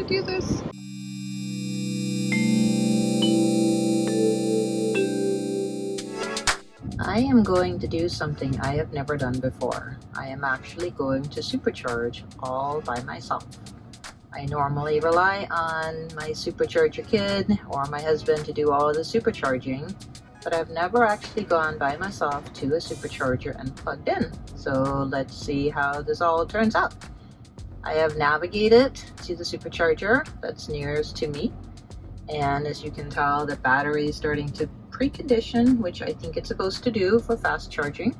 do this. I am going to do something I have never done before. I am actually going to supercharge all by myself. I normally rely on my Supercharger kid or my husband to do all of the supercharging, but I've never actually gone by myself to a supercharger and plugged in. So let's see how this all turns out. I have navigated to the supercharger that's nearest to me, and as you can tell, the battery is starting to precondition, which I think it's supposed to do for fast charging.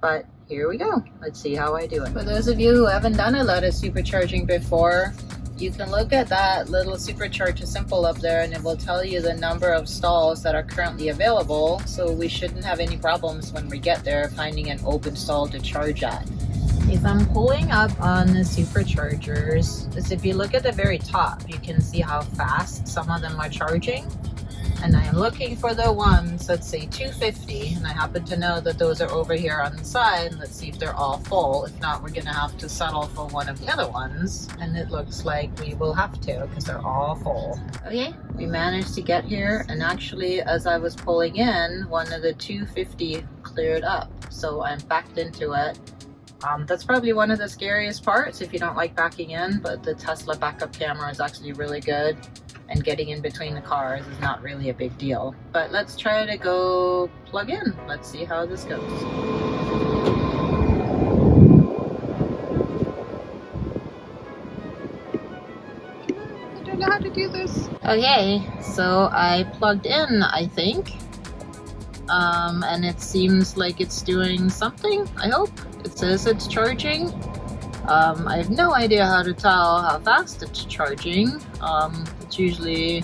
But here we go. Let's see how I do it. For those of you who haven't done a lot of supercharging before, you can look at that little Supercharger symbol up there and it will tell you the number of stalls that are currently available. So we shouldn't have any problems when we get there finding an open stall to charge at. If I'm pulling up on the Superchargers, is if you look at the very top, you can see how fast some of them are charging. And I am looking for the ones that say 250, and I happen to know that those are over here on the side. Let's see if they're all full. If not, we're gonna have to settle for one of the other ones, and it looks like we will have to because they're all full. Okay, we managed to get here, and actually as I was pulling in, one of the 250 cleared up, so I'm backed into it. That's probably one of the scariest parts if you don't like backing in, but the Tesla backup camera is actually really good. And getting in between the cars is not really a big deal. But let's try to go plug in. Let's see how this goes. I don't know how to do this. Okay, so I plugged in, I think. And it seems like it's doing something, I hope. It says it's charging. I have no idea how to tell how fast it's charging. It's usually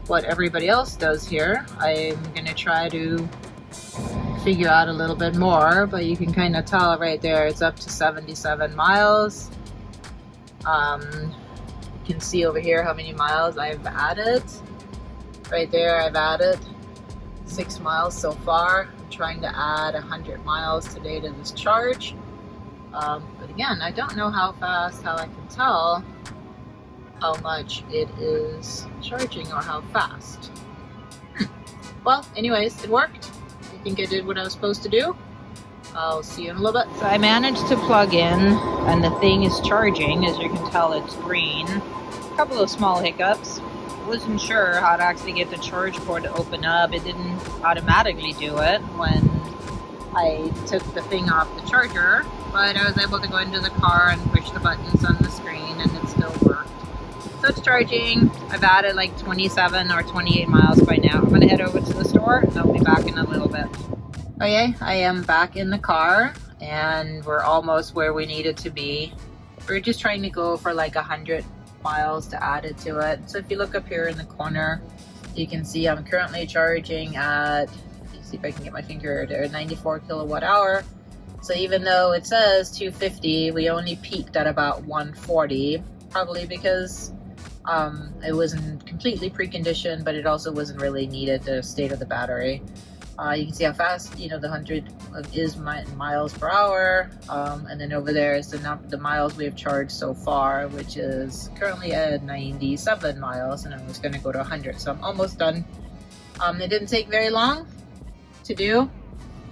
what everybody else does here. I'm gonna try to figure out a little bit more, but you can kind of tell right there it's up to 77 miles. You can see over here how many miles I've added. Right there I've added 6 miles so far. I'm trying to add 100 miles today to this charge. But again, I don't know how I can tell how much it is charging or how fast. Well, anyways, it worked. I think I did what I was supposed to do. I'll see you in a little bit. So I managed to plug in and the thing is charging. As you can tell, it's green. A couple of small hiccups. Wasn't sure how to actually get the charge port to open up. It didn't automatically do it when I took the thing off the charger, but I was able to go into the car and push the buttons on the screen and it still worked. So it's charging. I've added like 27 or 28 miles by now. I'm gonna head over to the store and I'll be back in a little bit. Okay, I am back in the car and we're almost where we needed to be. We're just trying to go for like 100 miles to add it to it. So if you look up here in the corner, you can see I'm currently charging at, see if I can get my finger there, 94 kilowatt hour. So even though it says 250, we only peaked at about 140, probably because it wasn't completely preconditioned, but it also wasn't really needed, the state of the battery. You can see how fast, you know, the 100 is miles per hour, and then over there is the miles we have charged so far, which is currently at 97 miles, and I was going to go to 100, so I'm almost done. It didn't take very long to do.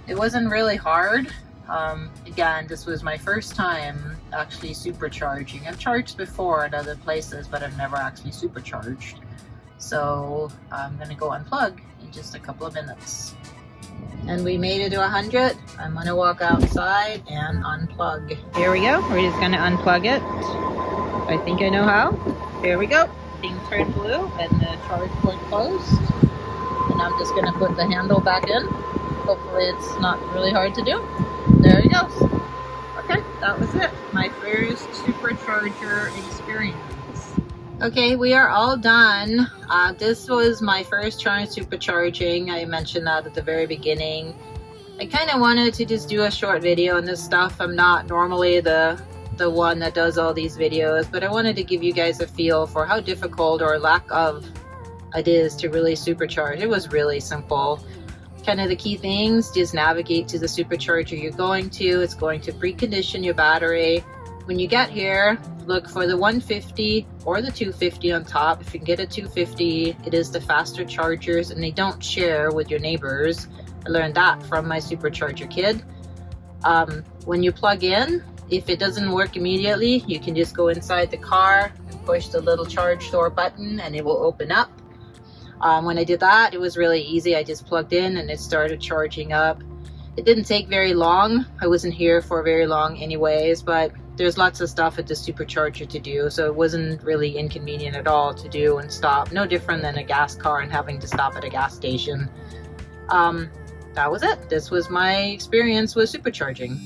It wasn't really hard. Again, this was my first time actually supercharging. I've charged before at other places, but I've never actually supercharged. So I'm gonna go unplug in just a couple of minutes. And we made it to 100. I'm gonna walk outside and unplug. Here we go. We're just gonna unplug it. I think I know how. Here we go. Thing turned blue and the charge port closed. And I'm just gonna put the handle back in. Hopefully it's not really hard to do. There it goes. Okay, that was it. My first Supercharger experience. Okay, we are all done. This was my first try supercharging. I mentioned that at the very beginning. I kind of wanted to just do a short video on this stuff. I'm not normally the one that does all these videos, but I wanted to give you guys a feel for how difficult or lack of it is to really supercharge. It was really simple. Kind of the key things, just navigate to the supercharger you're going to. It's going to precondition your battery. when you get here, look for the 150 or the 250 on top. If you can get a 250, it is the faster chargers, and they don't share with your neighbors. I learned that from my Supercharger kid. When you plug in, if it doesn't work immediately, you can just go inside the car and push the little charge door button and it will open up. When I did that, it was really easy. I just plugged in and it started charging up. It didn't take very long. I wasn't here for very long anyways, but there's lots of stuff at the Supercharger to do, so it wasn't really inconvenient at all to do and stop. No different than a gas car and having to stop at a gas station. That was it. This was my experience with Supercharging.